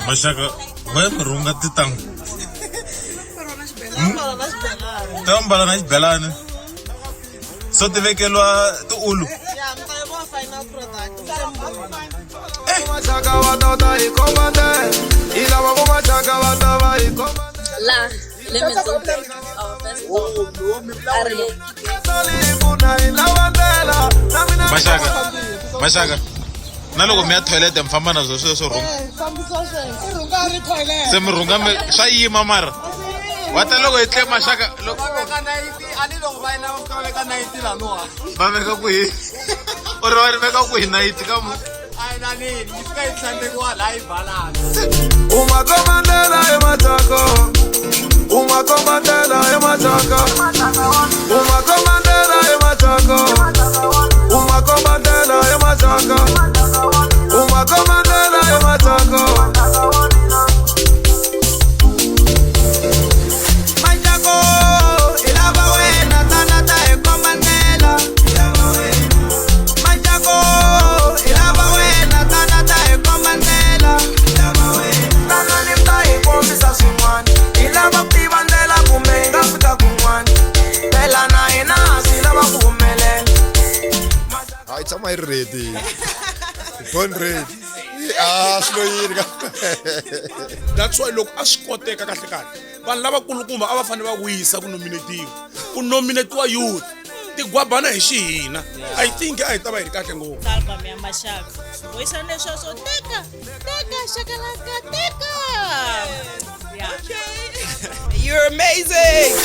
Mashaka, why me runga titang? Tambala na xibelani. So ti vekelwa ti ulu. Yeah, I'm talking about final product. La, let me go back. Mashaka. Naloko mi ya toilet mfamba nazo sweswo runga. Se mi runga mi swa yima mara. Wata loko itle Mashaka loko va veka kwihi? U ri va ri veka kwihi nayiti ka mu? Uma comandela e machaco. Uma comandela e machaco. Uma comandela e machaco. Uma comandela e machaco. Uma comandela e machaco. It's am I ready? Born ready. Slow. That's why look askoteka kahle kahle. Vanhu lavakulukumba a va fanele va wisa ku nominatiwa. Ku nominatiwa youth. Tigwabana hi xihina. I think a hi ta va hi ri kahle ngopfu. Album ya Mashaka. Wisa leswo so teka shakalaka teka. Yeah. You're amazing.